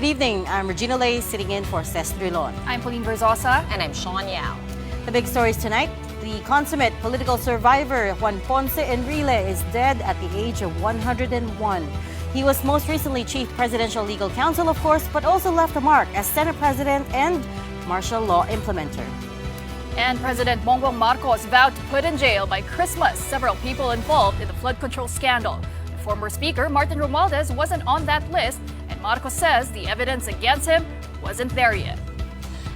Good evening. I'm Regina Lay, sitting in for Ces Oreña-Drilon. I'm Pauline Verzosa. And I'm Shawn Yao. The big stories tonight. The consummate political survivor Juan Ponce Enrile is dead at the age of 101. He was most recently Chief Presidential Legal Counsel, of course, but also left a mark as Senate President and martial law implementer. And President Bongbong Marcos vowed to put in jail by Christmas several people involved in the flood control scandal. The former Speaker, Martin Romualdez, wasn't on that list, and Marcos says the evidence against him wasn't there yet.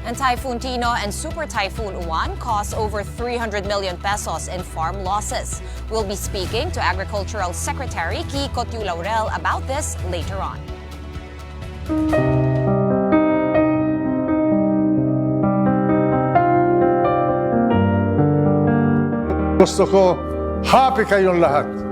And Typhoon Tino and Super Typhoon Uwan cost over 300 million pesos in farm losses. We'll be speaking to Agricultural Secretary Kiko Laurel about this later on. Gusto ko, happy kayong lahat.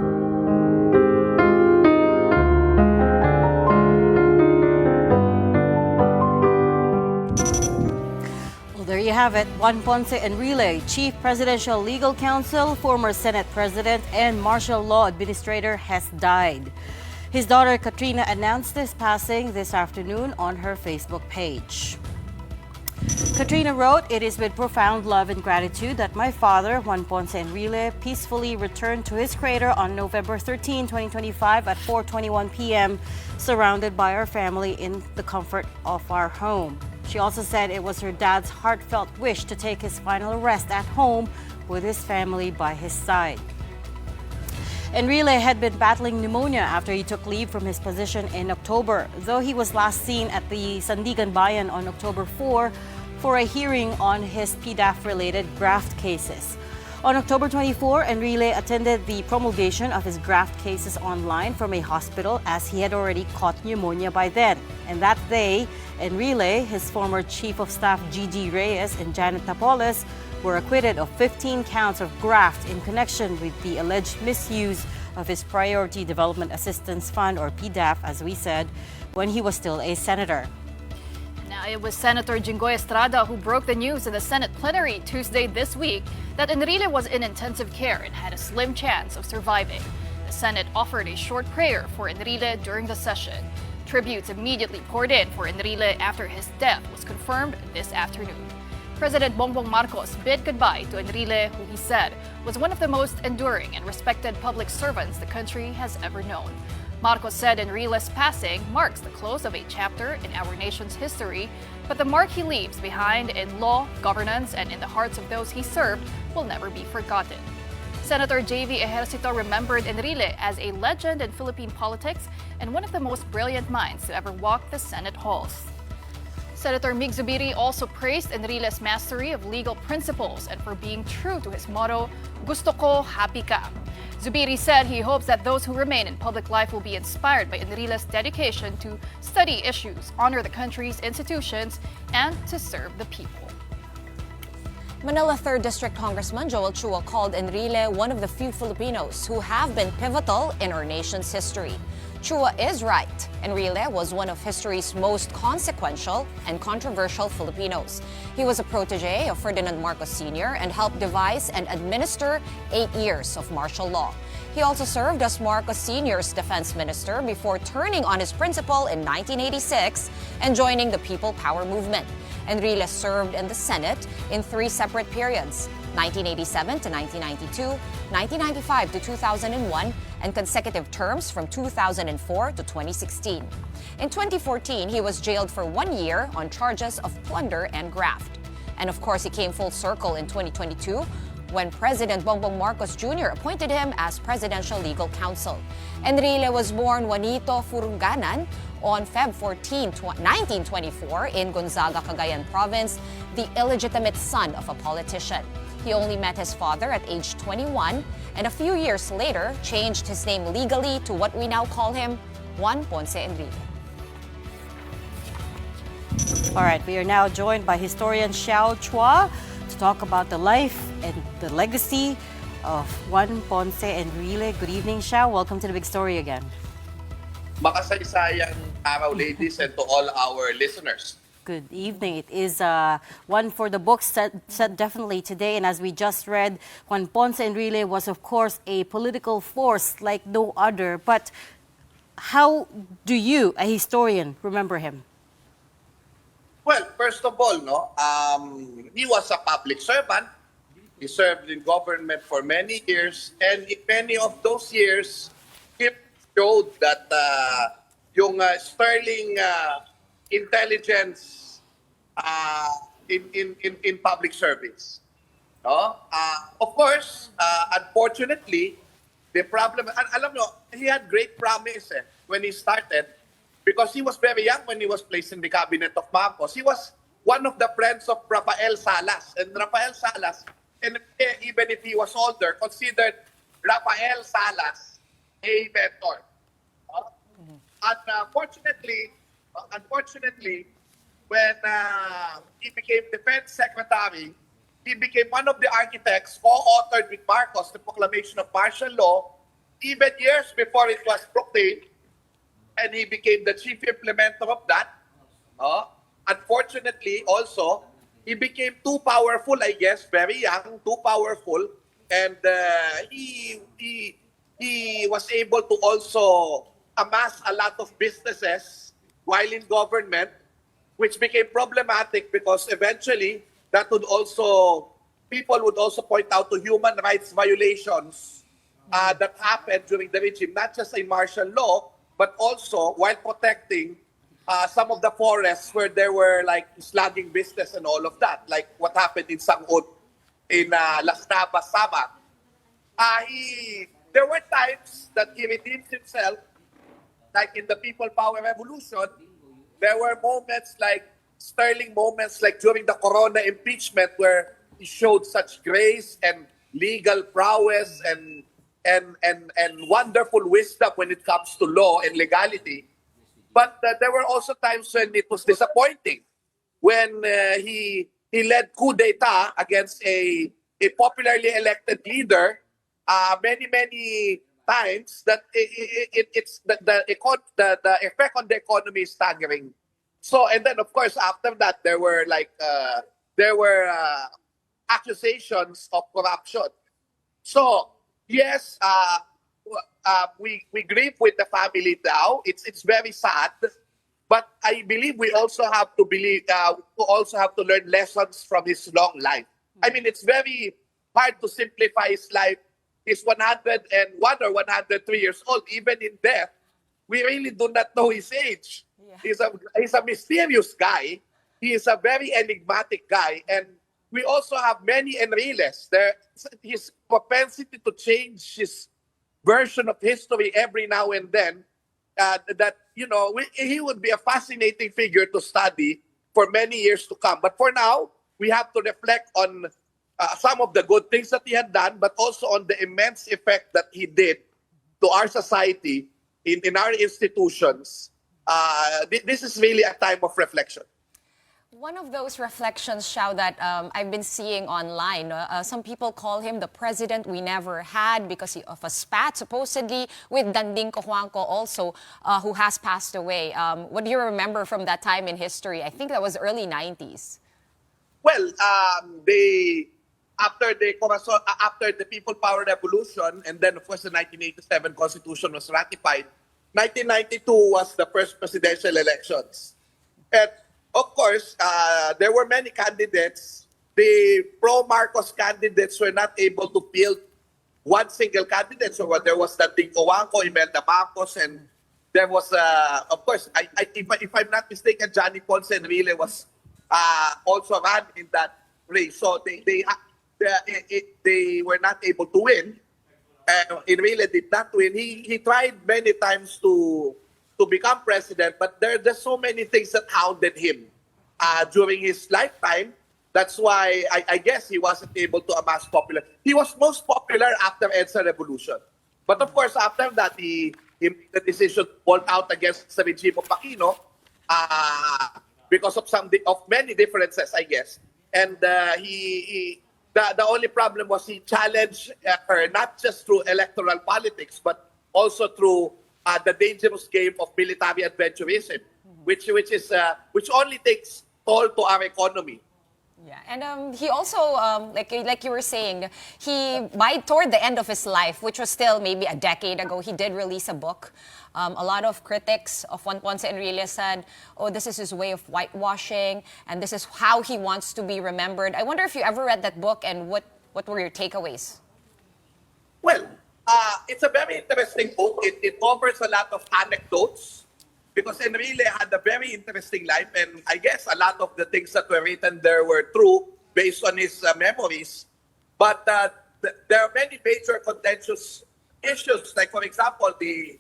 Well, there you have it. Juan Ponce Enrile, Chief Presidential Legal Counsel, former Senate President, and martial law administrator, has died. His daughter Katrina announced his passing this afternoon on her Facebook page. Katrina wrote, "It is with profound love and gratitude that my father, Juan Ponce Enrile, peacefully returned to his crater on November 13, 2025 at 4:21 p.m., surrounded by our family in the comfort of our home." She also said it was her dad's heartfelt wish to take his final rest at home with his family by his side. Enrile had been battling pneumonia after he took leave from his position in October, though he was last seen at the Sandigan Bayan on October 4 for a hearing on his PDAF-related graft cases. On October 24, Enrile attended the promulgation of his graft cases online from a hospital as he had already caught pneumonia by then. And that day, Enrile, his former Chief of Staff Gigi Reyes, and Janet Tapoles were acquitted of 15 counts of graft in connection with the alleged misuse of his Priority Development Assistance Fund, or PDAF, as we said, when he was still a senator. Now, it was Senator Jinggoy Estrada who broke the news in the Senate plenary Tuesday this week that Enrile was in intensive care and had a slim chance of surviving. The Senate offered a short prayer for Enrile during the session. Tributes immediately poured in for Enrile after his death was confirmed this afternoon. President Bongbong Marcos bid goodbye to Enrile, who he said was one of the most enduring and respected public servants the country has ever known. Marcos said Enrile's passing marks the close of a chapter in our nation's history, but the mark he leaves behind in law, governance, and in the hearts of those he served will never be forgotten. Senator J.V. Ejercito remembered Enrile as a legend in Philippine politics and one of the most brilliant minds to ever walk the Senate halls. Senator Mig Zubiri also praised Enrile's mastery of legal principles and for being true to his motto, "Gusto ko, happy ka." Zubiri said he hopes that those who remain in public life will be inspired by Enrile's dedication to study issues, honor the country's institutions, and to serve the people. Manila 3rd District Congressman Joel Chua called Enrile one of the few Filipinos who have been pivotal in our nation's history. Chua is right. Enrile was one of history's most consequential and controversial Filipinos. He was a protege of Ferdinand Marcos Sr. and helped devise and administer 8 years of martial law. He also served as Marcos Sr.'s defense minister before turning on his principle in 1986 and joining the People Power movement. Enrile served in the Senate in 3 separate periods: 1987 to 1992, 1995 to 2001, and consecutive terms from 2004 to 2016. In 2014, he was jailed for 1 year on charges of plunder and graft. And of course, he came full circle in 2022 when President Bongbong Marcos Jr. appointed him as Presidential Legal Counsel. Enrile was born Juanito Furunganan on Feb 14, 1924 in Gonzaga, Cagayan Province, the illegitimate son of a politician. He only met his father at age 21 and a few years later changed his name legally to what we now call him, Juan Ponce Enrile. All right, we are now joined by historian Xiao Chua to talk about the life and the legacy of Juan Ponce Enrile. Good evening, Xiao. Welcome to the big story again. Makasaysayang araw, ladies, and to all our listeners. Good evening. It is one for the books set definitely today. And as we just read, Juan Ponce Enrile was, of course, a political force like no other. But how do you, a historian, remember him? Well, first of all, he was a public servant. He served in government for many years, and in many of those years, he showed that yung sterling intelligence in public service. No? Of course, unfortunately, the problem, alam nyo, he had great promise when he started because he was very young when he was placed in the cabinet of Marcos. He was one of the friends of Rafael Salas. And Rafael Salas, and even if he was older, considered Rafael Salas a mentor. Unfortunately, when he became defense secretary, he became one of the architects co-authored with Marcos the proclamation of martial law, even years before it was proclaimed, and he became the chief implementer of that. Unfortunately, also, he became too powerful, I guess, very young, too powerful, and he was able to also amass a lot of businesses while in government, which became problematic because eventually that would also, people would also point out to human rights violations that happened during the regime, not just in martial law, but also while protecting some of the forests where there were like slugging business and all of that, like what happened in Sangud in Las Navas, Sabah. There were times that he redeemed himself, like in the People Power Revolution. There were moments like sterling moments like during the Corona impeachment where he showed such grace and legal prowess and wonderful wisdom when it comes to law and legality. But there were also times when it was disappointing, when he led coup d'etat against a popularly elected leader many times that it's the effect on the economy is staggering. So, and then of course after that there were accusations of corruption. So yes, we grieve with the family now. It's very sad, but I believe we also have to learn lessons from his long life. I mean, it's very hard to simplify his life. He's 101 or 103 years old. Even in death, we really do not know his age. Yeah. He's a mysterious guy. He is a very enigmatic guy, and we also have many Enriles. His propensity to change his version of history every now and then, he would be a fascinating figure to study for many years to come. But for now, we have to reflect on some of the good things that he had done, but also on the immense effect that he did to our society, in our institutions. This is really a time of reflection. One of those reflections, Xiao, that I've been seeing online, some people call him the president we never had because of a spat, supposedly, with Danding Cojuangco also, who has passed away. What do you remember from that time in history? I think that was early 90s. Well, after the People Power Revolution, and then of course the 1987 Constitution was ratified, 1992 was the first presidential elections. And of course, there were many candidates. The pro-Marcos candidates were not able to field one single candidate. So there was Danding Cojuangco, Imelda Marcos, and there was, of course, if I'm not mistaken, Juan Ponce Enrile was also ran in that race. So they were not able to win. Enrile did not win. He tried many times to become president, but there's so many things that hounded him during his lifetime. That's why I guess he wasn't able to amass popular. He was most popular after EDSA Revolution. But of course, after that, he made the decision to hold out against the regime of Aquino because of many differences, I guess. And the only problem was he challenged her not just through electoral politics, but also through the dangerous game of military adventurism, which only takes toll to our economy. Yeah, and he also, like you were saying, toward the end of his life, which was still maybe a decade ago, he did release a book. A lot of critics of Juan Ponce Enrile said, oh, this is his way of whitewashing, and this is how he wants to be remembered. I wonder if you ever read that book, and what were your takeaways? Well, it's a very interesting book. It offers a lot of anecdotes because Enrile had a very interesting life, and I guess a lot of the things that were written there were true based on his memories. But there are many major contentious issues, like for example, the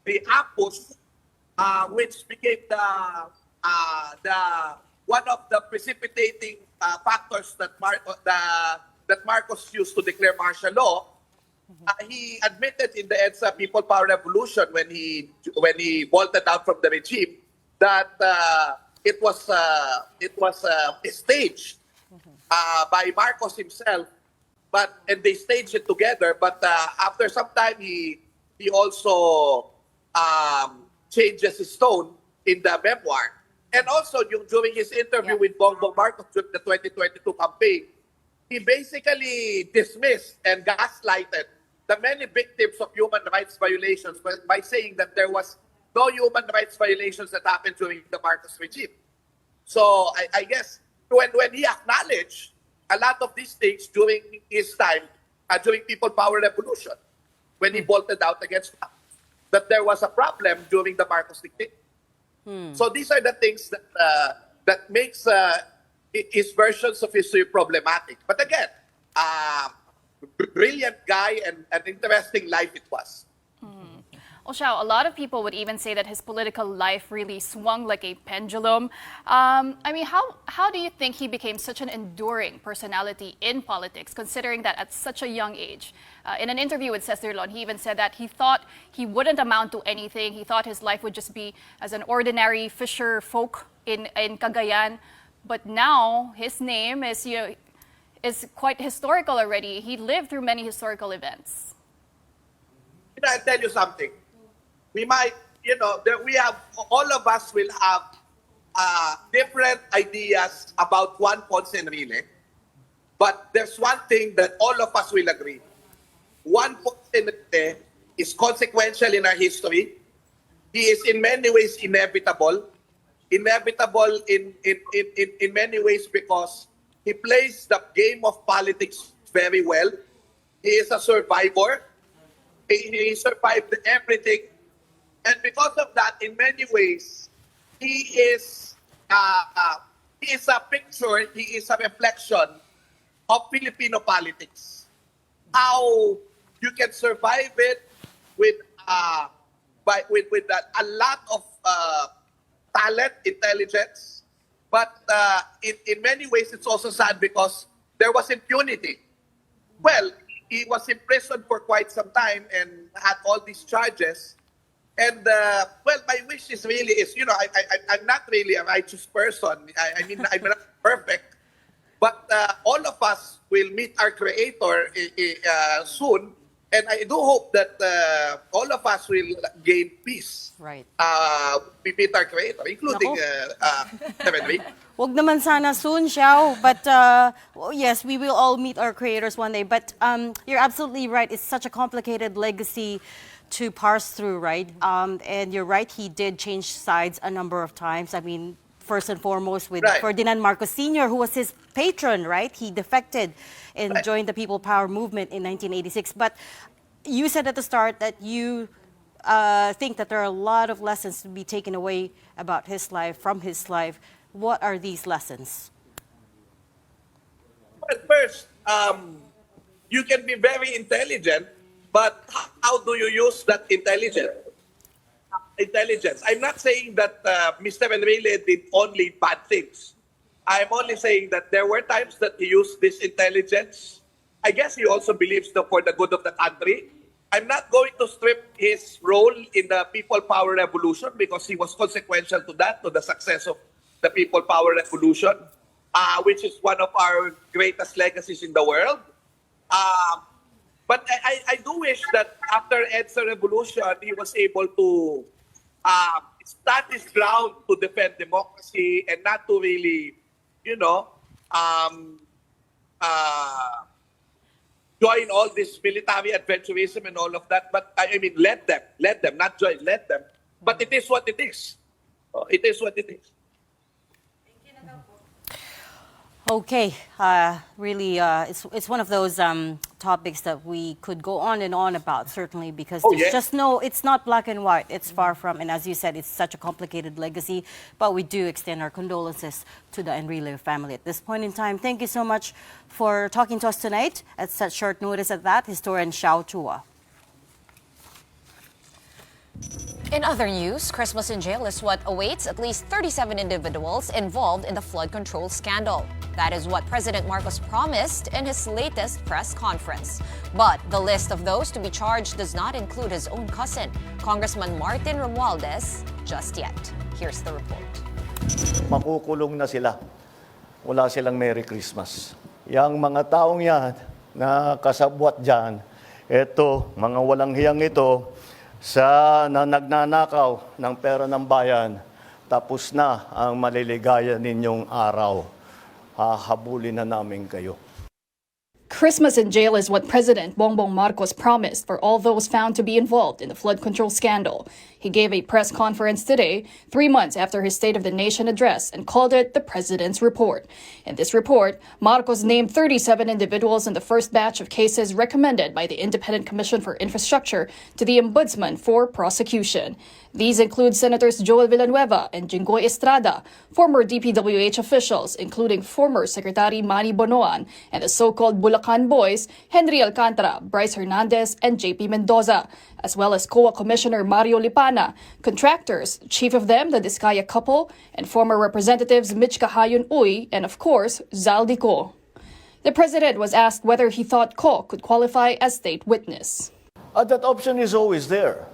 APUS, which became the one of the precipitating factors that Marcos used to declare martial law. He admitted in the EDSA People Power Revolution when he bolted out from the regime that it was staged by Marcos himself, and they staged it together. But after some time, he also changes his tone in the memoir, and also during his interview with Bongbong Marcos during the 2022 campaign, he basically dismissed and gaslighted the many victims of human rights violations by saying that there was no human rights violations that happened during the Marcos regime. So I guess when he acknowledged a lot of these things during his time, during People Power Revolution, when he bolted out against Marcos, that there was a problem during the Marcos dictatorship. So these are the things that makes his versions of history problematic. But again, brilliant guy and an interesting life it was. Well, Xiao, a lot of people would even say that his political life really swung like a pendulum. I mean, how do you think he became such an enduring personality in politics, considering that at such a young age? In an interview with Ces Oreña-Drilon, he even said that he thought he wouldn't amount to anything. He thought his life would just be as an ordinary fisher folk in Cagayan. But now his name is, is quite historical already. He lived through many historical events. I'll tell you something. We might, all of us will have different ideas about Juan Ponce Enrile. But there's one thing that all of us will agree. Juan Ponce Enrile is consequential in our history. He is in many ways inevitable. Inevitable in many ways because he plays the game of politics very well. He is a survivor. He survived everything. And because of that, in many ways, he is a picture, he is a reflection of Filipino politics. How you can survive it with a lot of talent, intelligence, but in many ways it's also sad because there was impunity. Well, he was imprisoned for quite some time and had all these charges. And my wish is really I'm not really a righteous person. I mean, I'm not perfect, but all of us will meet our Creator soon. And I do hope that all of us will gain peace. Right. We meet our Creator, including Seven. Wag naman sana soon, Xiao. But yes, we will all meet our creators one day. But you're absolutely right. It's such a complicated legacy to parse through, right? And you're right, he did change sides a number of times. I mean, first and foremost with Ferdinand Marcos Sr., who was his patron, right? He defected and joined the People Power movement in 1986. But you said at the start that you think that there are a lot of lessons to be taken away about his life, from his life. What are these lessons? Well, first, you can be very intelligent, but how do you use that intelligence? I'm not saying that Mr. Enrile did only bad things. I'm only saying that there were times that he used this intelligence. I guess he also believes for the good of the country. I'm not going to strip his role in the People Power Revolution because he was consequential to that, to the success of the People Power Revolution, which is one of our greatest legacies in the world. But I do wish that after EDSA Revolution, he was able to stand his ground to defend democracy and not to really, um, join all this military adventurism and all of that. But I mean, let them, not join, let them. But it is what it is. It is what it is. Okay, really, it's one of those topics that we could go on and on about, certainly, because there's just it's not black and white. It's far from, and as you said, it's such a complicated legacy. But we do extend our condolences to the Enrile family at this point in time. Thank you so much for talking to us tonight at such short notice at that, historian Xiao Chua. In other news, Christmas in jail is what awaits at least 37 individuals involved in the flood control scandal. That is what President Marcos promised in his latest press conference. But the list of those to be charged does not include his own cousin, Congressman Martin Romualdez, just yet. Here's the report. Makukulong na sila. Wala silang Merry Christmas. Yang mga taong yan na kasabwat dyan, eto, mga walang hiyang ito, sa nagnanakaw ng pera ng bayan, tapos na ang maliligaya ninyong araw. Hahabulin na namin kayo. Christmas in jail is what President Bongbong Marcos promised for all those found to be involved in the flood control scandal. He gave a press conference today, 3 months after his State of the Nation address, and called it the President's Report. In this report, Marcos named 37 individuals in the first batch of cases recommended by the Independent Commission for Infrastructure to the Ombudsman for prosecution. These include Senators Joel Villanueva and Jinggoy Estrada, former DPWH officials, including former Secretary Manny Bonoan, and the so-called Bulacan Boys, Henry Alcantara, Bryce Hernandez, and JP Mendoza, as well as COA Commissioner Mario Lipana, contractors, chief of them the Discaya couple, and former representatives Mitch Cahayon Uy, and of course, Zaldico. The president was asked whether he thought Co could qualify as state witness. That option is always there,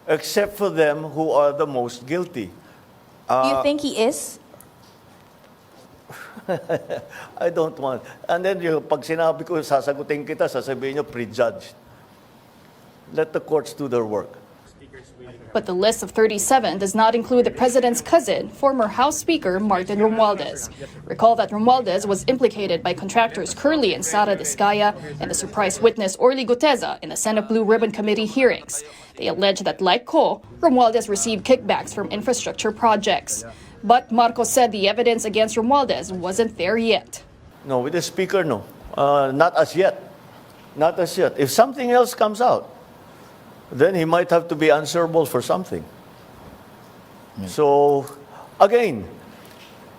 except for them who are the most guilty. You think he is? I don't want. And then pag sinabi ko, sasagutin kita, sasabihin nyo, prejudged. Let the courts do their work. But the list of 37 does not include the president's cousin, former House Speaker Martin Romualdez. Recall that Romualdez was implicated by contractors Curly and Sara Discaya and the surprise witness Orly Guteza in the Senate Blue Ribbon Committee hearings. They allege that, like Co, Romualdez received kickbacks from infrastructure projects. But Marcos said the evidence against Romualdez wasn't there yet. No, with the speaker, no. Not as yet. Not as yet. If something else comes out, then he might have to be answerable for something. So, again,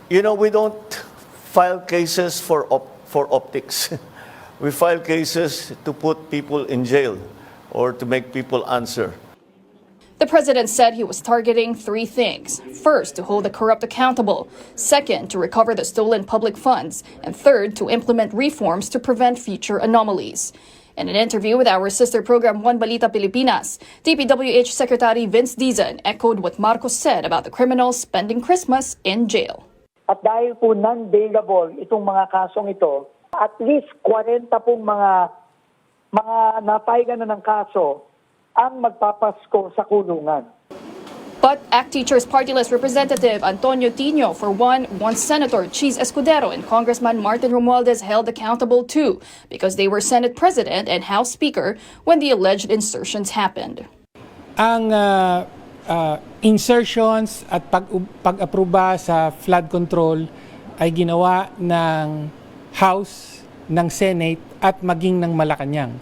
we don't file cases for optics. We file cases to put people in jail or to make people answer. The president said he was targeting 3 things. First, to hold the corrupt accountable. Second, to recover the stolen public funds. And third, to implement reforms to prevent future anomalies. In an interview with our sister program One Balita Pilipinas, DPWH Secretary Vince Dizon echoed what Marcos said about the criminals spending Christmas in jail. At dahil po non-bailable itong mga kasong ito, at least 40 pong mga napaigan na ng kaso ang magpapasko sa kulungan. But ACT Teachers Party List Representative Antonio Tino, for one, wants Senator Cheese Escudero and Congressman Martin Romualdez held accountable too because they were Senate President and House Speaker when the alleged insertions happened. Ang insertions at pag-aproba sa flood control ay ginawa ng House, ng Senate at maging ng Malacanang.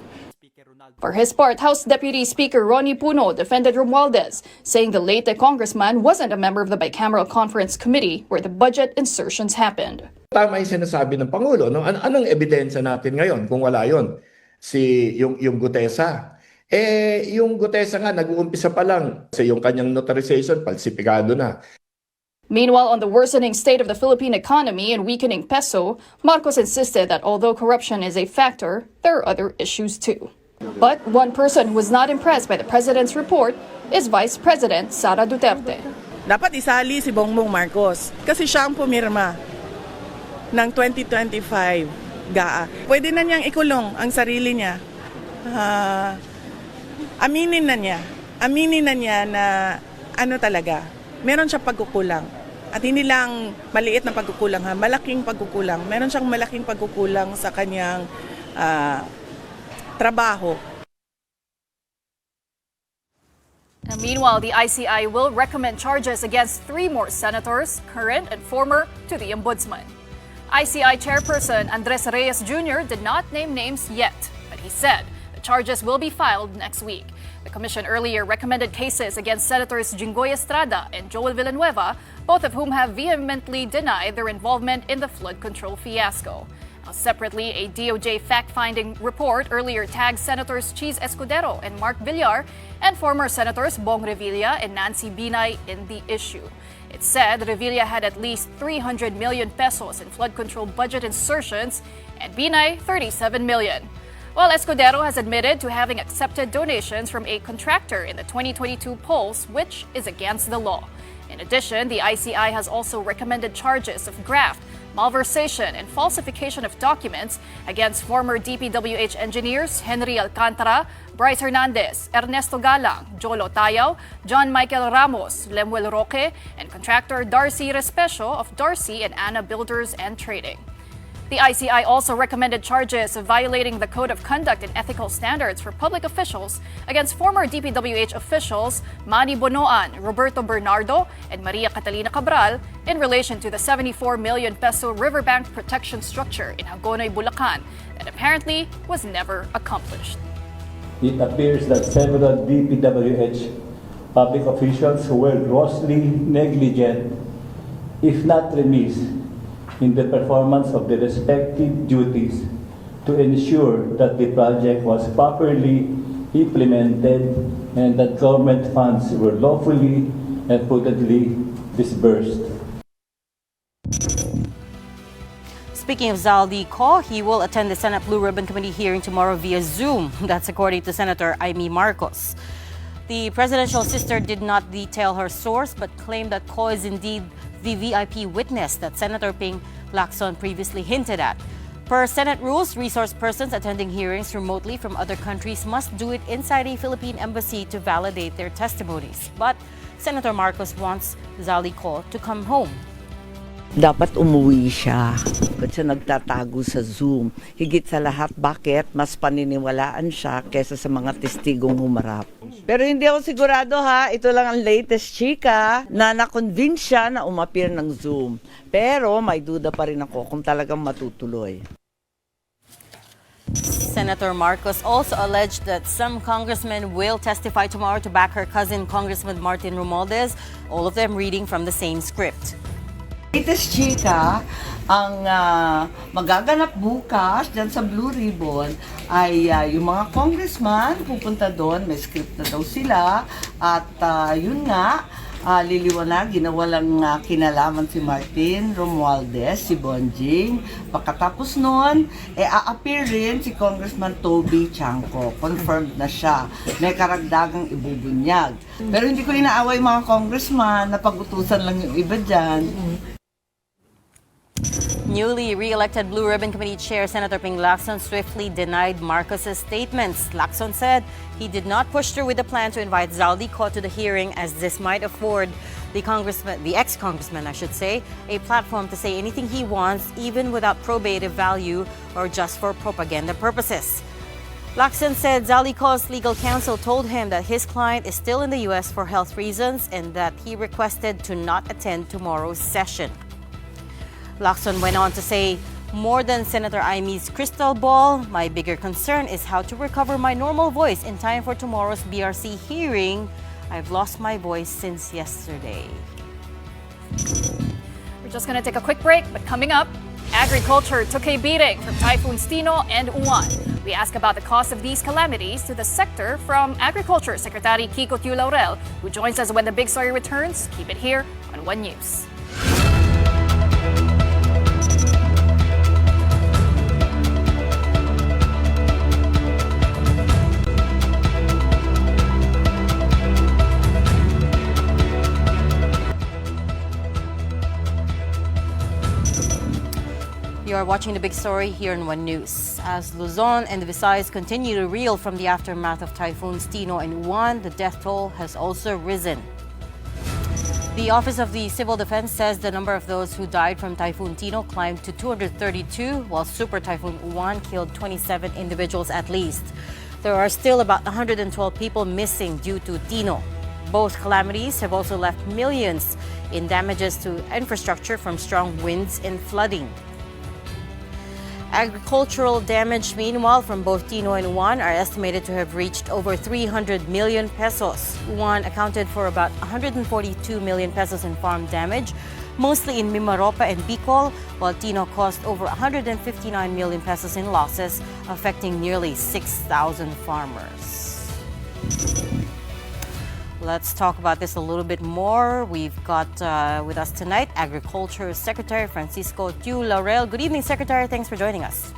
For his part, House Deputy Speaker Ronnie Puno defended Romualdez, saying the late congressman wasn't a member of the Bicameral Conference Committee where the budget insertions happened. Tama yung sinasabi ng Pangulo. No? Anong ebidensya natin ngayon kung wala yon? Yung Gutesa. Yung Gutesa nga, nag-uumpisa pa lang. Kasi yung kanyang notarization, falsifikado na. Meanwhile, on the worsening state of the Philippine economy and weakening peso, Marcos insisted that although corruption is a factor, there are other issues too. But one person who was not impressed by the president's report is Vice President Sara Duterte. Dapat isali si Bongbong Marcos kasi siya ang pumirma ng 2025 GAA. Pwede na niyang ikulong ang sarili niya. Aminin na niya na ano talaga, meron siya pagkukulang. At hindi lang maliit na pagkukulang, malaking pagkukulang. Meron siyang malaking pagkukulang sa kanyang trabaho. Now, meanwhile, the ICI will recommend charges against 3 more senators, current and former, to the ombudsman. ICI chairperson Andres Reyes Jr. did not name names yet, but he said the charges will be filed next week. The commission earlier recommended cases against Senators Jinggoy Estrada and Joel Villanueva, both of whom have vehemently denied their involvement in the flood control fiasco. Separately, a DOJ fact-finding report earlier tagged Senators Cheese Escudero and Mark Villar and former Senators Bong Revilla and Nancy Binay in the issue. It said Revilla had at least 300 million pesos in flood control budget insertions and Binay 37 million. While Escudero has admitted to having accepted donations from a contractor in the 2022 polls, which is against the law. In addition, the ICI has also recommended charges of graft, malversation, and falsification of documents against former DPWH engineers Henry Alcantara, Bryce Hernandez, Ernesto Galang, Jolo Tayaw, John Michael Ramos, Lemuel Roque, and contractor Darcy Respecio of Darcy and Anna Builders and Trading. The ICI also recommended charges of violating the Code of Conduct and Ethical Standards for public officials against former DPWH officials Manny Bonoan, Roberto Bernardo, and Maria Catalina Cabral in relation to the 74 million peso riverbank protection structure in Hagonoy, Bulacan that apparently was never accomplished. It appears that several DPWH public officials were grossly negligent, if not remiss, in the performance of the respective duties to ensure that the project was properly implemented and that government funds were lawfully and prudently disbursed. Speaking of Zaldi Ko, he will attend the Senate Blue Ribbon Committee hearing tomorrow via Zoom. That's according to Senator Amy Marcos. The presidential sister did not detail her source but claimed that Ko is indeed the VIP witness that Senator Ping Lacson previously hinted at. Per Senate rules, resource persons attending hearings remotely from other countries must do it inside a Philippine embassy to validate their testimonies. But Senator Marcos wants Zaldi Ko to come home. Dapat umuwi siya kasi nagtatago sa Zoom. Higit sa lahat, bakit? Mas paniniwalaan siya kesa sa mga testigong humarap. Pero hindi ako sigurado ha, ito lang ang latest chika na na-convince siya na umapir ng Zoom. Pero may duda pa rin ako kung talagang matutuloy. Senator Marcos also alleged that some congressmen will testify tomorrow to back her cousin, Congressman Martin Romualdez, all of them reading from the same script. Latest chika, ang magaganap bukas dyan sa Blue Ribbon ay yung mga congressman pupunta doon, may script na daw sila at yun nga, liliwanagin na walang kinalaman si Martin Romualdez, si Bonjing. Pagkatapos noon, a-appear rin si Congressman Toby Chanco. Confirmed na siya. May karagdagang ibubunyag. Pero hindi ko inaaway mga congressman, napag-utusan lang yung iba dyan. Newly re-elected Blue Ribbon Committee Chair Senator Ping Lacson swiftly denied Marcos's statements. Lacson said he did not push through with the plan to invite Zaldi Ko to the hearing, as this might afford the ex-congressman, a platform to say anything he wants, even without probative value or just for propaganda purposes. Lacson said Zaldi Ko's legal counsel told him that his client is still in the U.S. for health reasons and that he requested to not attend tomorrow's session. Lacson went on to say, more than Senator Imy's crystal ball, my bigger concern is how to recover my normal voice in time for tomorrow's BRC hearing. I've lost my voice since yesterday. We're just going to take a quick break, but coming up, agriculture took a beating from Typhoons Tino and Uwan. We ask about the cause of these calamities to the sector from Agriculture Secretary Kiko Tiu Laurel, who joins us when the big story returns. Keep it here on One News. You are watching the big story here on One News. As Luzon and the Visayas continue to reel from the aftermath of Typhoons Tino and Uwan, the death toll has also risen. The Office of the Civil Defense says the number of those who died from Typhoon Tino climbed to 232, while Super Typhoon Uwan killed 27 individuals at least. There are still about 112 people missing due to Tino. Both calamities have also left millions in damages to infrastructure from strong winds and flooding. Agricultural damage, meanwhile, from both Tino and Uwan are estimated to have reached over 300 million pesos. Uwan accounted for about 142 million pesos in farm damage, mostly in Mimaropa and Bicol, while Tino cost over 159 million pesos in losses, affecting nearly 6,000 farmers. Let's talk about this a little bit more. We've got with us tonight Agriculture Secretary Francisco Tiu Laurel. Good evening, Secretary. Thanks for joining us.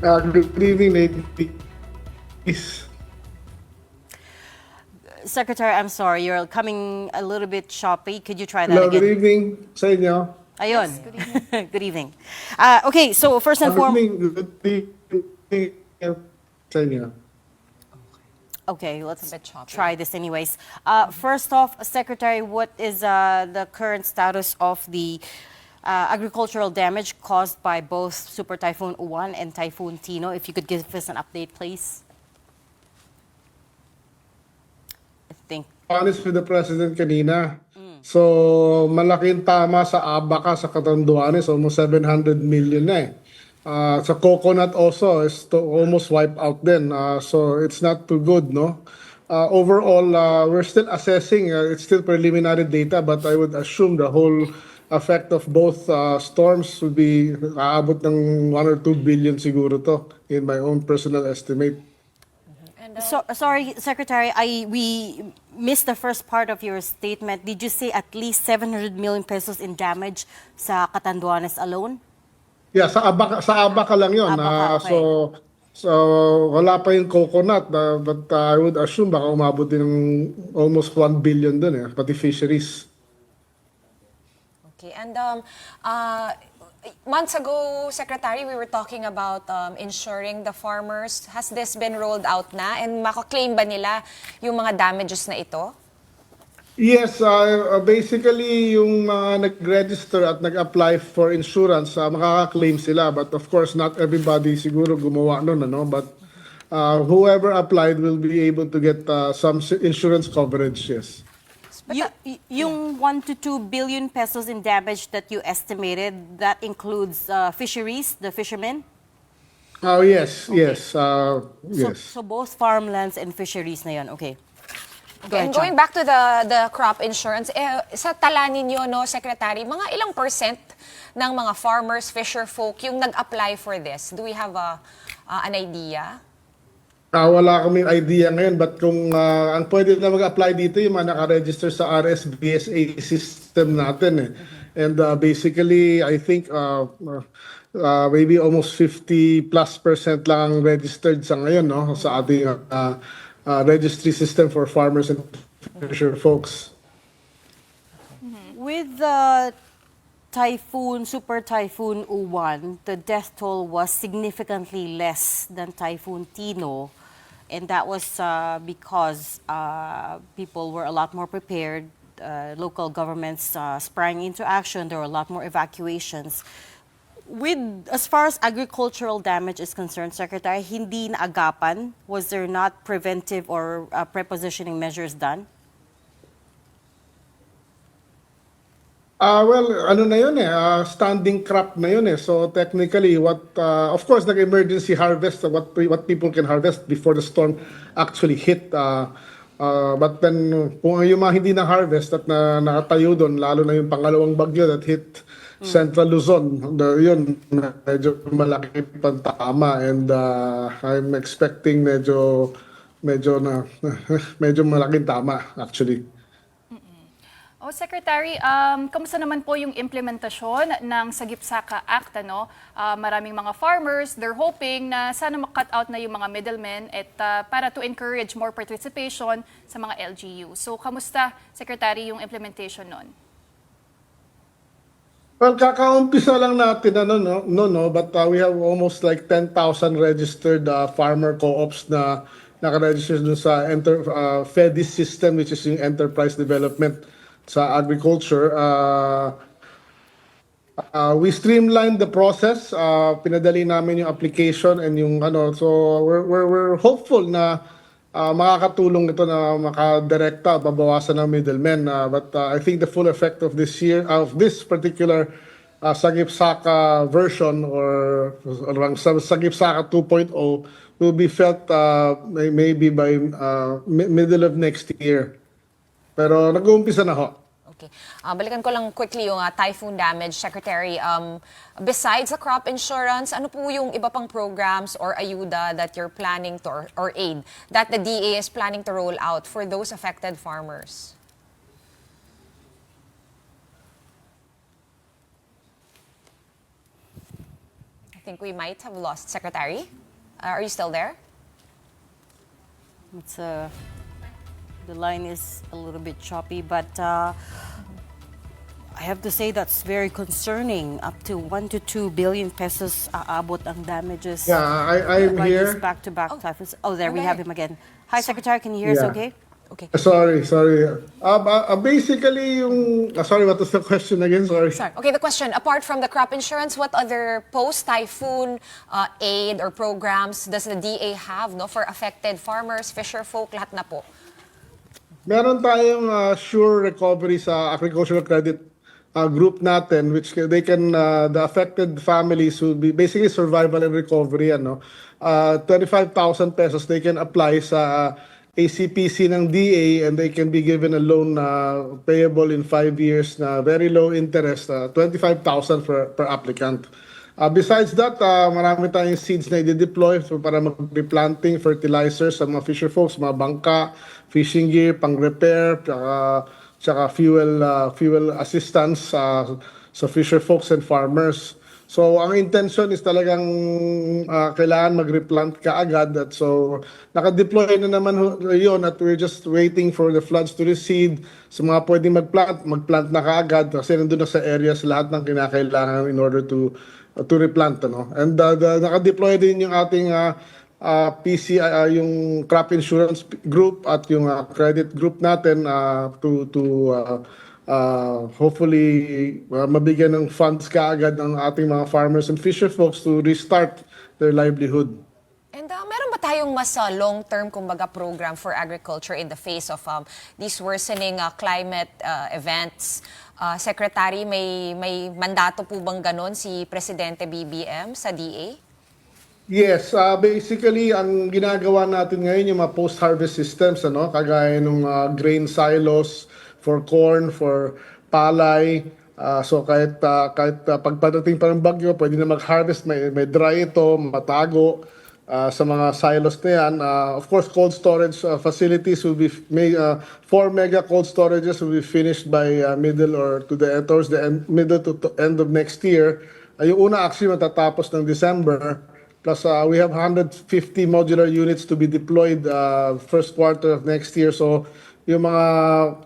Good evening, ladies. Secretary, I'm sorry, you're coming a little bit choppy. Could you try that Hello, again? good evening sa inyo. Ayun. Yes, good evening. Good evening. Okay, so first and foremost... Good evening sa inyo. Okay, let's try this anyways. First off, Secretary, what is the current status of the agricultural damage caused by both Super Typhoon Uwan and Typhoon Tino? If you could give us an update, please. I think. Honest with the President kanina. So, malaking tama sa Abaca, sa Catanduanes, almost 700 million na eh. Sa coconut also is to almost wipe out then. So it's not too good, no? Overall, we're still assessing. It's still preliminary data, but I would assume the whole effect of both storms would be aabot ng 1 or 2 billion siguro to, in my own personal estimate. So, sorry, Secretary, we missed the first part of your statement. Did you say at least 700 million pesos in damage sa Catanduanes alone? Yeah, sa Abaca lang yun. Abaca, okay. So wala pa yung coconut, but I would assume baka umabot din ng almost 1 billion dun eh, pati fisheries. Okay, and months ago, Secretary, we were talking about insuring the farmers. Has this been rolled out na? And makaklaim ba nila yung mga damages na ito? Yes, basically yung mga nag-register at nag-apply for insurance, makaka-claim sila. But of course, not everybody siguro gumawa nun, ano? But whoever applied will be able to get some insurance coverage, yes. Yung 1 to 2 billion pesos in damage that you estimated, that includes fisheries, the fishermen? Oh, yes, okay. Yes, yes. So both farmlands and fisheries na yun, okay. And going back to the crop insurance, sa tala ninyo, no, Secretary, mga ilang percent ng mga farmers, fisher folk yung nag-apply for this? Do we have an idea? Wala kaming idea ngayon, but kung ang pwede na mag-apply dito yung mga naka-register sa RSBSA system natin eh. And basically, I think maybe almost 50+% lang ang registered sa ngayon, no, sa ating registry system for farmers and fisher folks. With the Super Typhoon Uwan, the death toll was significantly less than Typhoon Tino, and that was because people were a lot more prepared. Local governments sprang into action. There were a lot more evacuations. As far as agricultural damage is concerned, Secretary, hindi naagapan? Was there not preventive or prepositioning measures done? Well, ano na yun eh, standing crop na yun eh. So technically, of course, nag-emergency harvest, what people can harvest before the storm actually hit. But then, kung yung mga hindi na-harvest at nakatayo doon, lalo na yung pangalawang bagyo that hit Central Luzon, yun, medyo malaki pantama, and I'm expecting medyo malaking tama actually. Secretary, kamusta naman po yung implementasyon ng Sagip-Saka Act? Ano? Maraming mga farmers, they're hoping na sana mak-cut out na yung mga middlemen at para to encourage more participation sa mga LGU. So, kamusta, Secretary, yung implementation nun? Well, kakaumpisa lang natin, but we have almost like 10,000 registered farmer co-ops na nakaregister dun sa FEDIS system, which is yung Enterprise Development sa Agriculture. We streamlined the process. Pinadali namin yung application and yung ano. So we're hopeful na makakatulong ito na makadirekta, babawasan ng middlemen. But I think the full effect of this particular Sagip-Saka version or Sagip-Saka 2.0 will be felt maybe by middle of next year. Pero nag-uumpisa na ho. Okay. Balikan ko lang quickly yung typhoon damage, Secretary. Besides the crop insurance, ano po yung iba pang programs or ayuda that you're planning to, or aid, that the DA is planning to roll out for those affected farmers? I think we might have lost Secretary. Are you still there? It's the line is a little bit choppy, but I have to say that's very concerning. Up to 1 to 2 billion pesos aabot ang damages. Yeah, I'm by here. these back-to-back typhoons. Oh, there we have him again. Hi, Secretary. Can you hear us Yeah. okay? Okay. Sorry. Basically, sorry, what was the question again? Sorry. Sorry. Okay, the question, apart from the crop insurance, what other post-typhoon aid or programs does the DA have for affected farmers, fisher folk, lahat na po? Meron tayong sure recovery sa agricultural credit group natin, which they can, the affected families will be basically survival and recovery, 25,000 pesos they can apply sa ACPC ng DA and they can be given a loan payable in 5 years na very low interest, 25,000 per applicant. Besides that, marami tayong seeds na i-deploy para mag-replanting, fertilizers sa mga fisher folks, mga bangka, fishing gear, pang-repair, tsaka fuel assistance sa fisher folks and farmers. So ang intention is talagang kailangan mag-replant kaagad. At so naka-deploy na naman yun at we're just waiting for the floods to recede. Sa mga pwedeng magplant na kaagad kasi nandun na sa areas lahat ng kinakailangan in order to replant. And naka-deploy din yung ating yung crop insurance group at yung credit group natin to hopefully mabigyan ng funds kaagad ng ating mga farmers and fisher folks to restart their livelihood. And meron ba tayong mas long-term kumbaga program for agriculture in the face of these worsening climate events? Secretary, may mandato po bang ganon si Presidente BBM sa DA? Yes, basically ang ginagawa natin ngayon yung mga post-harvest systems, kagaya ng grain silos for corn, for palay. So kahit pagpadating pa ng bagyo, pwede na mag-harvest, may dry ito, matago sa mga silos na yan. Of course, cold storage facilities will be 4 mega cold storages will be finished by towards the middle to end of next year. Yung una actually matatapos ng December. Plus we have 150 modular units to be deployed first quarter of next year. So yung mga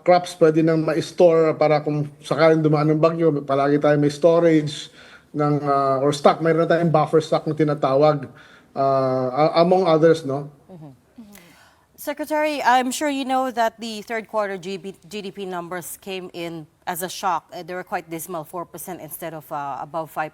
crops pwede nang ma-store para kung sakaling dumaan ng bagyo, palagi tayo may storage or stock. Mayroon na tayong buffer stock na tinatawag among others, no? Secretary, I'm sure you know that the third quarter GDP numbers came in as a shock. They were quite dismal, 4% instead of above 5%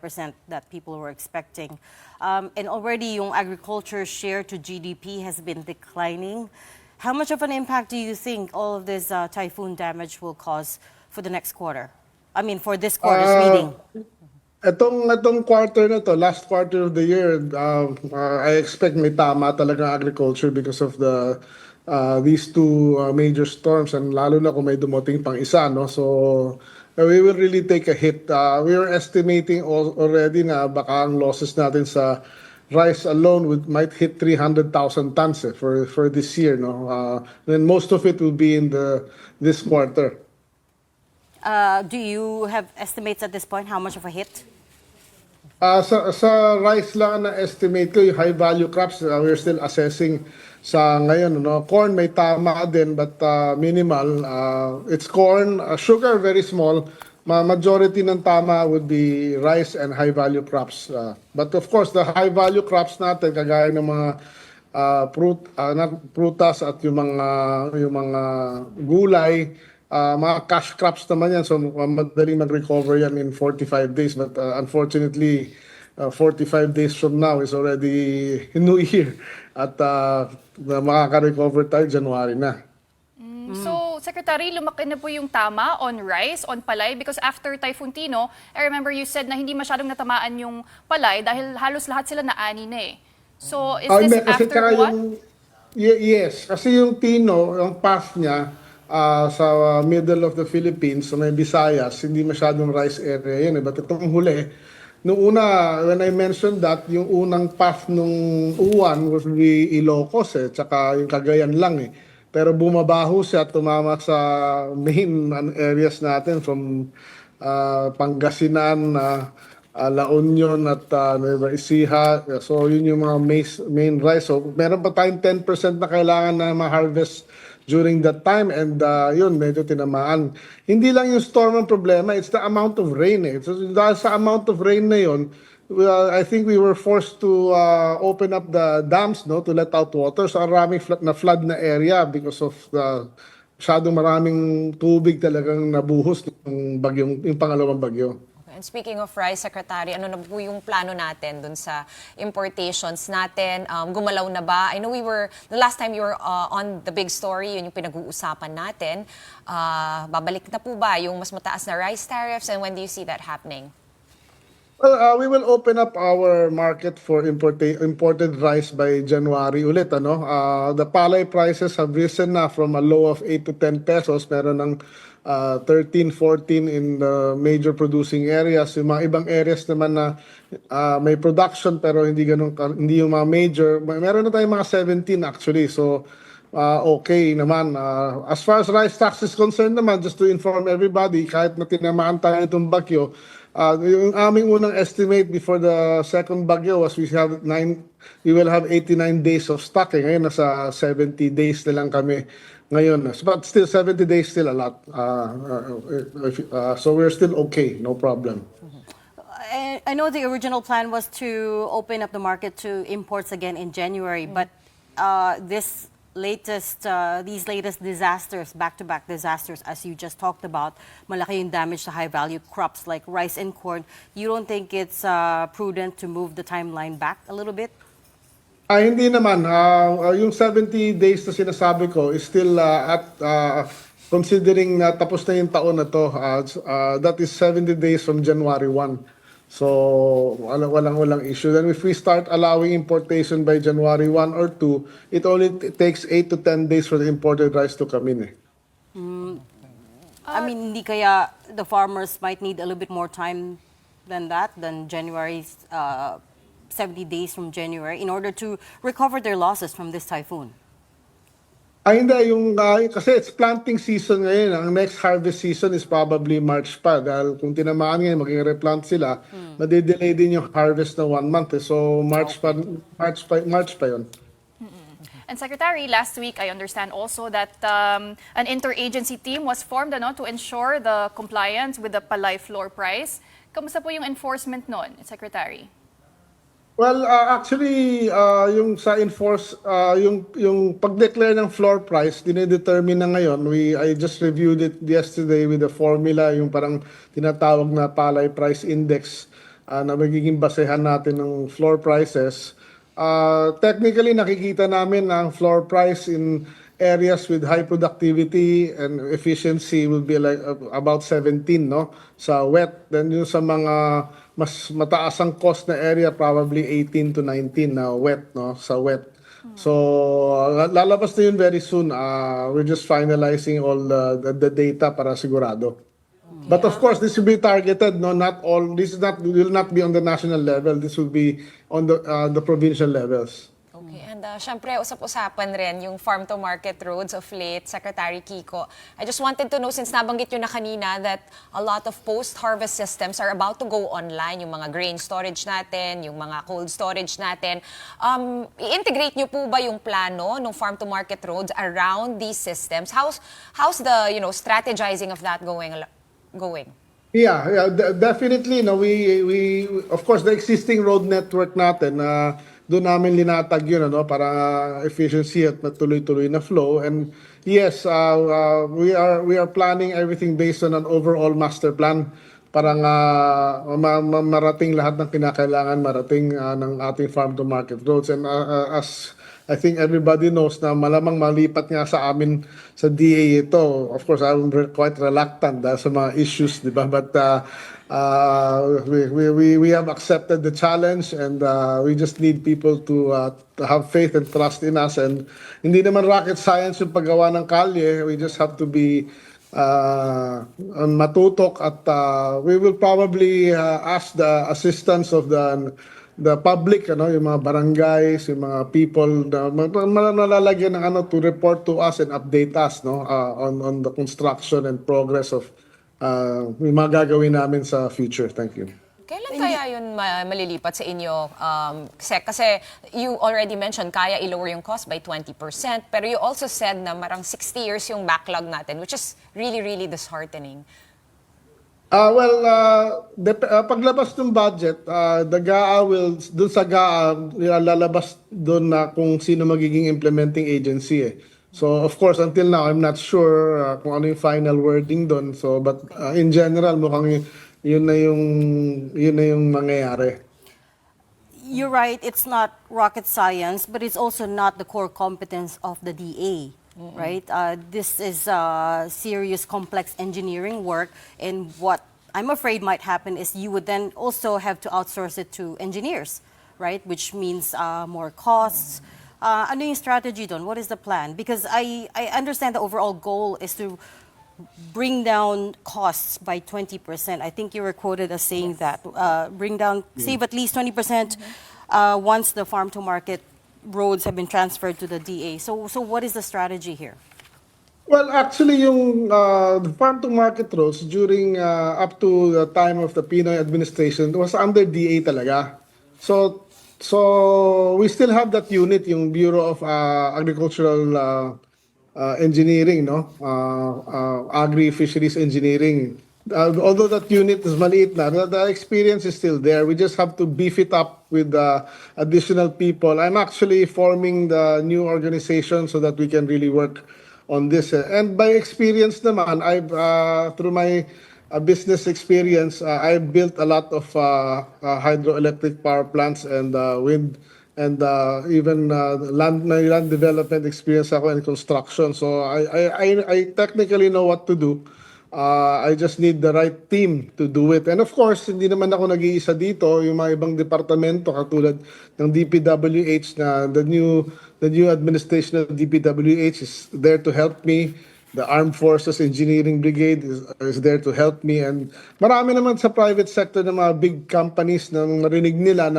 that people were expecting. And already yung agriculture share to GDP has been declining. How much of an impact do you think all of this typhoon damage will cause for the next quarter? I mean, for this quarter's reading. Itong quarter na to, last quarter of the year, I expect may tama talaga agriculture because of these two major storms and lalo na kung may dumating pang isa, no? So we will really take a hit. We are estimating already na baka ang losses natin sa rice alone might hit 300,000 tons for this year, no? Then most of it will be in this quarter. Do you have estimates at this point? How much of a hit? Sa rice lang na estimate ko, yung high value crops, we're still assessing sa ngayon. No? Corn may tama din but minimal. It's corn, sugar very small. Majority ng tama would be rice and high value crops. But of course, the high value crops natin, kagaya ng mga prutas at yung mga gulay, mga cash crops naman yan. So madaling mag-recover yan in 45 days. But unfortunately, 45 days from now is already New Year at makaka-recover tayo January na. So, Secretary, lumaki na po yung tama on rice, on palay, because after Typhoon Tino, I remember you said na hindi masyadong natamaan yung palay dahil halos lahat sila naani na eh. So, is this Kasi after what? Yes, kasi yung Tino, yung path niya sa middle of the Philippines, sa may Visayas, hindi masyadong rice area yun. But itong huli, nung una, when I mentioned that, yung unang path nung uwan was the Ilocos tsaka yung Cagayan lang eh. Pero bumabaho siya, tumama sa main areas natin from Pangasinan, La Union at Nueva Ecija. So yun yung mga main rice. So meron pa tayong 10% na kailangan na ma-harvest during that time and yun, medyo tinamaan. Hindi lang yung storm ang problema, it's the amount of rain eh. So dahil sa amount of rain na yun, I think we were forced to open up the dams to let out water. So maraming flood na area because of the masyadong maraming tubig talagang nabuhos ng yung pangalawang bagyo. And speaking of rice, Secretary, ano na po yung plano natin dun sa importations natin? Gumalaw na ba? I know the last time you were on the big story, yun yung pinag-uusapan natin. Babalik na po ba yung mas mataas na rice tariffs and when do you see that happening? Well, we will open up our market for imported rice by January ulit. The palay prices have risen na from a low of 8 to 10 pesos. Meron ng 13, 14 in the major producing areas. Yung mga ibang areas naman na may production pero hindi yung mga major. Meron na tayong mga 17 actually. So, okay naman. As far as rice tax is concerned naman, just to inform everybody, kahit na tinamaan tayo itong bagyo, yung aming unang estimate before the second bagyo was we will have 89 days of stock. Ngayon nasa 70 days na lang kami ngayon. But still 70 days still a lot. So we're still okay, no problem. I know the original plan was to open up the market to imports again in January, but these latest disasters, back-to-back disasters, as you just talked about, malaki yung damage to high-value crops like rice and corn. You don't think it's prudent to move the timeline back a little bit? Hindi naman. Yung 70 days na sinasabi ko is still considering na tapos na yung taon na to. That is 70 days from January 1. So, walang issue. Then if we start allowing importation by January 1 or 2, it only takes 8 to 10 days for the imported rice to come in. I mean, hindi kaya the farmers might need a little bit more time than January's 70 days from January in order to recover their losses from this typhoon? Hindi. Kasi it's planting season ngayon. Ang next harvest season is probably March pa. Dahil kung tinamaan ngayon, maging replant sila, madidelay din yung harvest na 1 month. So March pa yun. And Secretary, last week I understand also that an interagency team was formed to ensure the compliance with the palay floor price. Kamusta po yung enforcement nun, Secretary? Well, actually, yung pag-declare ng floor price, dinedetermine na ngayon. I just reviewed it yesterday with the formula, yung parang tinatawag na palay price index na magiging basehan natin ng floor prices. Technically, nakikita namin na ang floor price in areas with high productivity and efficiency will be like about 17, sa wet. Then yung sa mga mas mataas ang cost na area, probably 18 to 19 na wet, sa wet. So, lalabas na yun very soon. We're just finalizing all the data para sigurado. But of course, this will be targeted, not all. Will not be on the national level. This will be on the provincial levels. Okay, and syempre, usap-usapan rin yung farm-to-market roads of late, Secretary Kiko. I just wanted to know, since nabanggit nyo na kanina, that a lot of post-harvest systems are about to go online, yung mga grain storage natin, yung mga cold storage natin. I-integrate nyo po ba yung plano ng farm-to-market roads around these systems? How's the strategizing of that going? Yeah, definitely. We of course the existing road network natin doon namin linatag yun, ano, para efficiency at tuloy-tuloy na flow. And yes, we are planning everything based on an overall master plan para nga marating lahat ng kinakailangan marating ng ating farm to market roads. And as I think everybody knows na malamang malipat nga sa amin sa DA ito. Of course, I'm quite reluctant dahil sa mga issues, di ba? But we have accepted the challenge, and we just need people to have faith and trust in us. And hindi naman rocket science yung paggawa ng kalye. We just have to be matutok, at we will probably ask the assistance of the public, ano, yung mga barangays, yung mga people na nalalagyan ng ano to report to us and update us, no, on the construction and progress of yung mga gagawin namin sa future. Thank you. Kailan kaya yun malilipat sa inyo, Sec? Kasi you already mentioned kaya i-lower yung cost by 20%, pero you also said na marang 60 years yung backlog natin, which is really, really disheartening. Paglabas ng budget, the GAA will, dun sa GAA, lalabas dun na kung sino magiging implementing agency eh. So of course, until now, I'm not sure kung ano yung final wording dun. So, but in general, mukhang yun na yung mangyayari. You're right, it's not rocket science, but it's also not the core competence of the DA. Right? This is serious, complex engineering work, and what I'm afraid might happen is you would then also have to outsource it to engineers, right? Which means more costs. Ano yung strategy doon? What is the plan? Because I understand the overall goal is to bring down costs by 20%. I think you were quoted as saying that. Save at least 20% once the farm to market roads have been transferred to the DA. So what is the strategy here? Well, actually, yung the farm to market roads during up to the time of the Pinoy administration was under DA talaga. So we still have that unit, yung Bureau of Agricultural Engineering, no? Agri-Fisheries Engineering. Although that unit is maliit na, the experience is still there. We just have to beef it up with additional people. I'm actually forming the new organization so that we can really work on this. And by experience naman, I've through my business experience, I've built a lot of hydroelectric power plants and wind, and even land development experience ako in construction. So I technically know what to do. I just need the right team to do it. And of course, hindi naman ako nag-iisa dito. Yung mga ibang departamento katulad ng DPWH, na the new administration of DPWH is there to help me. The Armed Forces Engineering Brigade is there to help me. And marami naman sa private sector ng mga big companies na narinig nila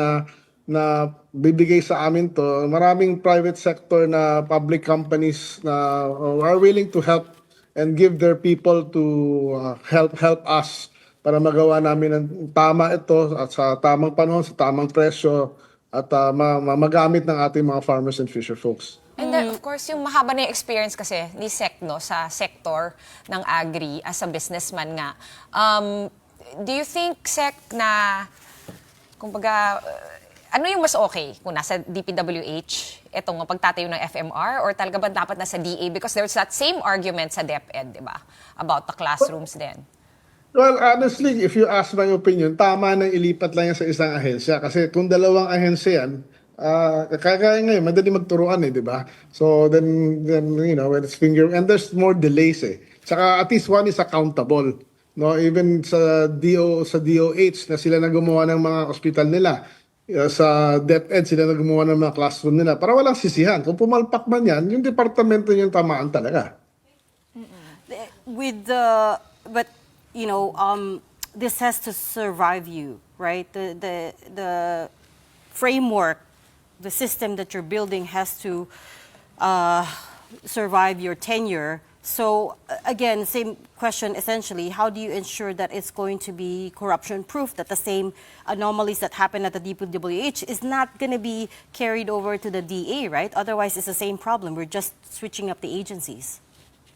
na bibigay sa amin to. Maraming private sector na public companies na are willing to help and give their people to help us para magawa namin ng tama ito at sa tamang panahon, sa tamang presyo, at magamit ng ating mga farmers and fisher folks. And then, of course, yung mahaba na yung experience kasi ni Sec, no, sa sector ng agri as a businessman nga. Do you think, Sec, na kumbaga, ano yung mas okay kung nasa DPWH, itong pagtatayo ng FMR, or talaga ba dapat nasa DA? Because there's that same argument sa DepEd, di ba? About the classrooms din. Well, honestly, if you ask my opinion, tama nang ilipat lang yan sa isang ahensya. Kasi kung dalawang ahensya yan, kaya ngayon, madali magturuan eh, di ba? So then you know, when it's and there's more delays eh. Saka at least one is accountable. No, even sa DOH na sila na gumawa ng mga ospital nila. Sa DepEd, sila na gumawa ng mga classroom nila para walang sisihan. Kung pumalpak man yan, yung departamento yung tamaan talaga. But you know, this has to survive you, right? The framework, the system that you're building has to survive your tenure. So again, same question essentially, how do you ensure that it's going to be corruption-proof, that the same anomalies that happen at the DPWH is not going to be carried over to the DA, right? Otherwise, it's the same problem. We're just switching up the agencies.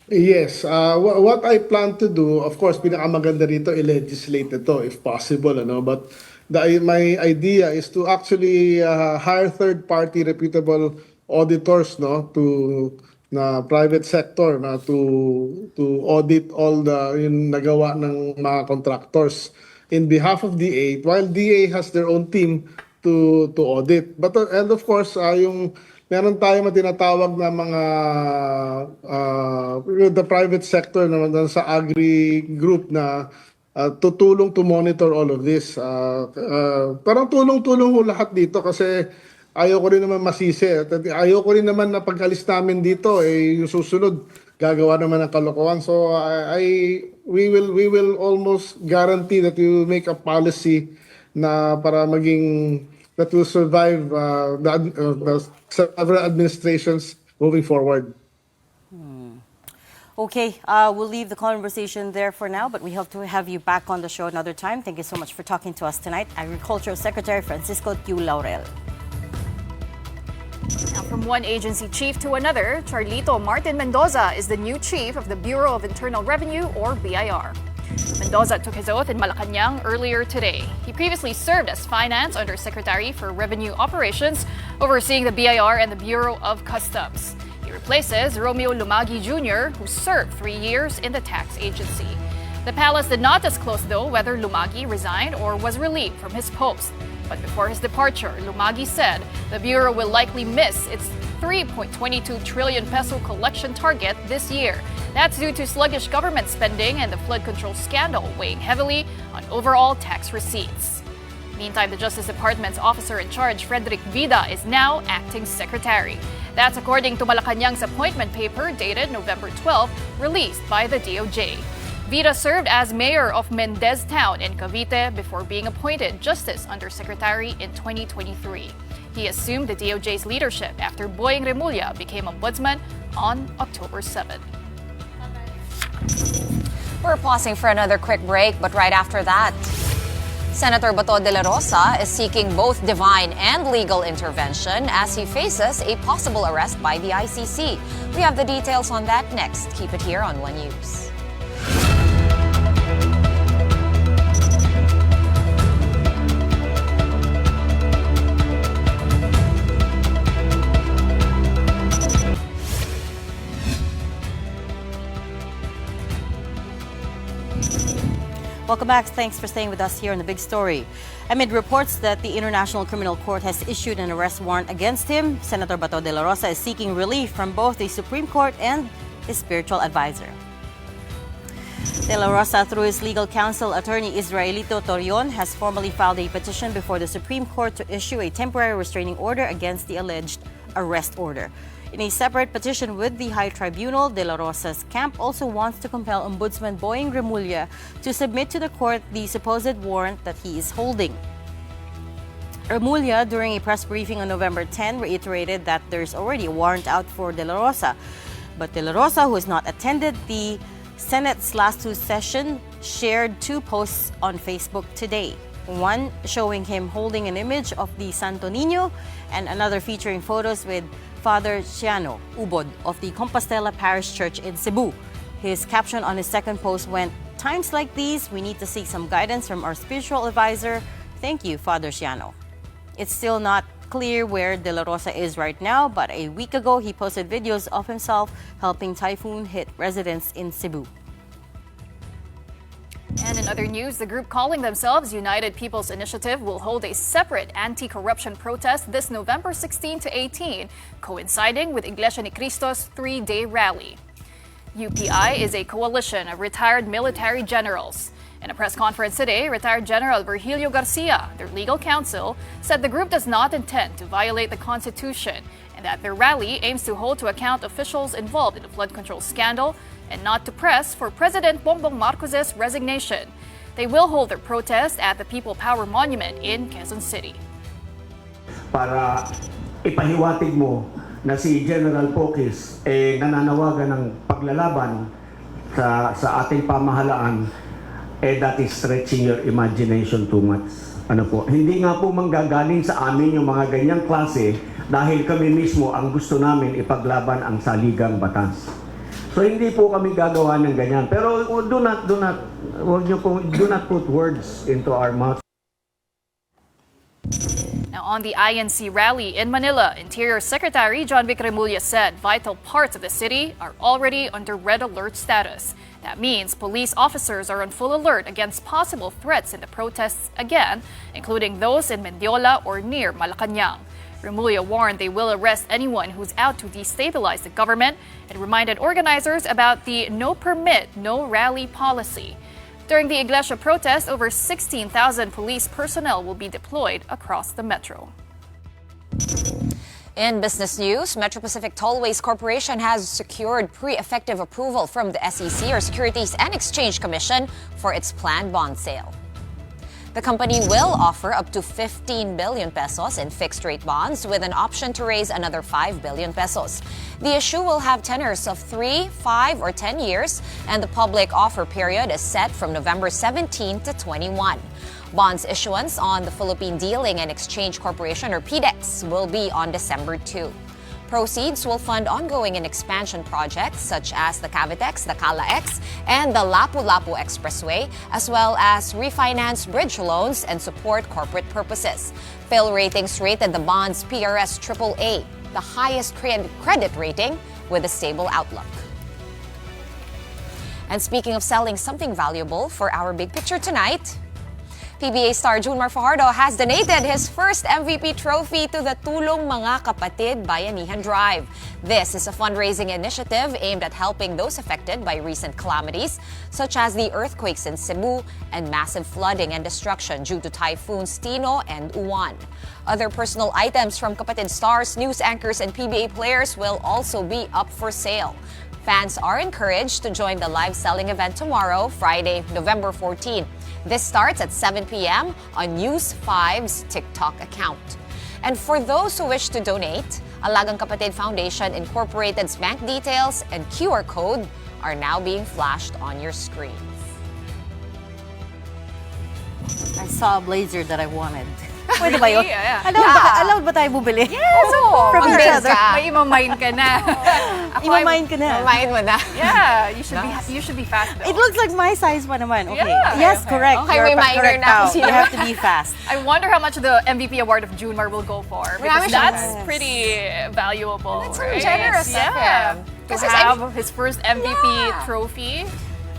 Yes. What I plan to do, of course, pinakamaganda rito, i-legislate ito if possible. Ano? But my idea is to actually hire third-party reputable auditors, no, to na private sector na to audit all the yung nagawa ng mga contractors in behalf of DA, while DA has their own team to audit. But and of course, yung meron tayong tinatawag na mga the private sector naman sa agri group na tutulong to monitor all of this. Parang tulong-tulong ho lahat dito kasi ayoko rin naman masisi. Ayoko rin naman na pag-alis namin dito, yung susunod, gagawa naman ng kalokohan. So we will almost guarantee that we will make a policy na para maging, that will survive the several administrations moving forward. Okay, we'll leave the conversation there for now, but we hope to have you back on the show another time. Thank you so much for talking to us tonight. Agriculture Secretary Francisco Tiu Laurel. Now, from one agency chief to another, Charlito Martin Mendoza is the new chief of the Bureau of Internal Revenue, or BIR. Mendoza took his oath in Malacanang earlier today. He previously served as Finance Undersecretary for Revenue Operations, overseeing the BIR and the Bureau of Customs. He replaces Romeo Lumagi Jr., who served 3 years in the tax agency. The palace did not disclose, though, whether Lumagi resigned or was relieved from his post. But before his departure, Lumagi said the Bureau will likely miss its 3.22 trillion peso collection target this year. That's due to sluggish government spending and the flood control scandal weighing heavily on overall tax receipts. Meantime, the Justice Department's officer in charge, Frederick Vida, is now acting secretary. That's according to Malacanang's appointment paper dated November 12, released by the DOJ. Vida served as mayor of Mendez Town in Cavite before being appointed Justice Undersecretary in 2023. He assumed the DOJ's leadership after Boying Remulla became ombudsman on October 7. We're pausing for another quick break, but right after that, Senator Bato de la Rosa is seeking both divine and legal intervention as he faces a possible arrest by the ICC. We have the details on that next. Keep it here on One News. Welcome back. Thanks for staying with us here on The Big Story. Amid reports that the International Criminal Court has issued an arrest warrant against him, Senator Bato de la Rosa is seeking relief from both the Supreme Court and his spiritual advisor. De la Rosa, through his legal counsel, attorney Israelito Torion, has formally filed a petition before the Supreme Court to issue a temporary restraining order against the alleged arrest order. In a separate petition with the High Tribunal, De La Rosa's camp also wants to compel Ombudsman Boying Remulla to submit to the court the supposed warrant that he is holding. Remulla, during a press briefing on November 10, reiterated that there's already a warrant out for De La Rosa. But De La Rosa, who has not attended the Senate's last two sessions, shared two posts on Facebook today. One showing him holding an image of the Santo Niño and another featuring photos with Father Ciano Ubod of the Compostela Parish Church in Cebu. His caption on his second post went, "Times like these, we need to seek some guidance from our spiritual advisor. Thank you, Father Ciano." It's still not clear where De La Rosa is right now, but a week ago he posted videos of himself helping typhoon hit residents in Cebu. And in other news, the group calling themselves United People's Initiative will hold a separate anti-corruption protest this November 16 to 18, coinciding with Iglesia Ni Cristo's 3-day rally. UPI is a coalition of retired military generals. In a press conference today, retired General Virgilio Garcia, their legal counsel, said the group does not intend to violate the Constitution and that their rally aims to hold to account officials involved in the flood control scandal and not to press for President Bongbong Marcos's resignation. They will hold their protest at the People Power Monument in Quezon City. Para ipahiwatig mo na si General Pokis nananawagan ng paglalaban sa ating pamahalaan, that is stretching your imagination too much. Ano po? Hindi nga po manggagaling sa amin yung mga ganyang klase dahil kami mismo ang gusto namin ipaglaban ang saligang batas. So hindi po kami gagawa ng ganyan. Pero do not put words into our mouth. On the INC rally in Manila, Interior Secretary John Vic Remulla said vital parts of the city are already under red alert status. That means police officers are on full alert against possible threats in the protests again, including those in Mendiola or near Malacanang. Remulla warned they will arrest anyone who's out to destabilize the government and reminded organizers about the no permit, no rally policy. During the Iglesia protest, over 16,000 police personnel will be deployed across the metro. In business news, Metro Pacific Tollways Corporation has secured pre-effective approval from the SEC or Securities and Exchange Commission for its planned bond sale. The company will offer up to 15 billion pesos in fixed-rate bonds with an option to raise another 5 billion pesos. The issue will have tenors of 3, 5, or 10 years, and the public offer period is set from November 17 to 21. Bonds issuance on the Philippine Dealing and Exchange Corporation, or PDEX, will be on December 2. Proceeds will fund ongoing and expansion projects such as the Cavitex, the Cala-X, and the Lapu-Lapu Expressway, as well as refinance bridge loans and support corporate purposes. Phil Ratings rated the bonds PRS AAA, the highest credit rating with a stable outlook. And speaking of selling something valuable for our big picture tonight, PBA star Junmar Fajardo has donated his first MVP trophy to the Tulong Mga Kapatid Bayanihan Drive. This is a fundraising initiative aimed at helping those affected by recent calamities, such as the earthquakes in Cebu and massive flooding and destruction due to typhoons Tino and Uwan. Other personal items from Kapatid stars, news anchors, and PBA players will also be up for sale. Fans are encouraged to join the live selling event tomorrow, Friday, November 14. This starts at 7 p.m. on News 5's TikTok account. And for those who wish to donate, Alagang Kapatid Foundation Incorporated's bank details and QR code are now being flashed on your screens. I saw a blazer that I wanted. Pwede ba Really? yun? Yeah. Allowed ba tayo bumili? Yes! From each other. May imamine ka na. Imamine ka na. Mamain mo na. Yeah, you should be fast though. It looks like my size pa naman. Okay. Yeah. Yes, Okay. correct. Okay, may minor correct na now. ako You sila. have to be fast. I wonder how much the MVP award of Junmar will go for. Because Marami siyang- that's pretty valuable. That's so right? generous of Yeah. him. To Kasi have his first MVP trophy.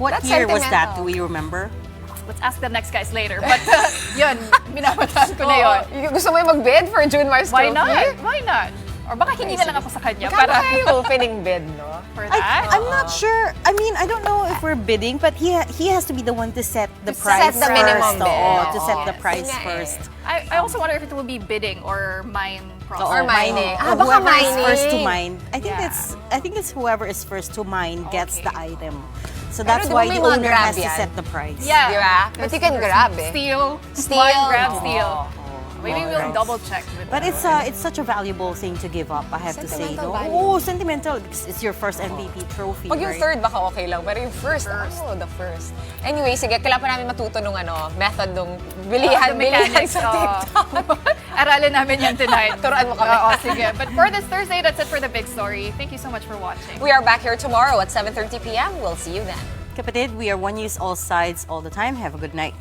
What That's year was that? sentimental. Do we remember? Let's ask the next guys later. But yun, minamataan ko na yun. Gusto mo yung mag-bid for Junmar's Why trophy? not? Why not? Or baka hindi na lang ako sa kanya. Para Para yung opening bid, no? for that. I'm not sure. I mean, I don't know if we're bidding, but he has to be the one to set the To price set the minimum first. bid. Oo, to set Oo. the price Yun nga eh. first. I also wonder if it will be bidding or mine process. Or mining. Or Baka whoever is mining. first to mine. I think Yeah. it's whoever is first to mine gets the item. So Pero that's di ba why may the mga owner grab has to yan? set the price. Yeah. Di ba? But you can grab eh. Steal. Steal. Mine grab Oo. steal. Maybe we'll Right. double check with But that. it's such a valuable thing to give up, I have to say. Sentimental No? value. Oh, sentimental because it's your first MVP trophy. Pag yung right? third, baka okay lang. Pero yung first, the first. Anyway, sige, kailangan pa namin matuto nung method nung bilihan The mechanics, sa TikTok. Aralin namin yan tonight. Turuan mo kami. Oo, sige. But for this Thursday, that's it for the big story. Thank you so much for watching. We are back here tomorrow at 7:30 p.m. We'll see you then. Kapatid, we are one news all sides all the time. Have a good night.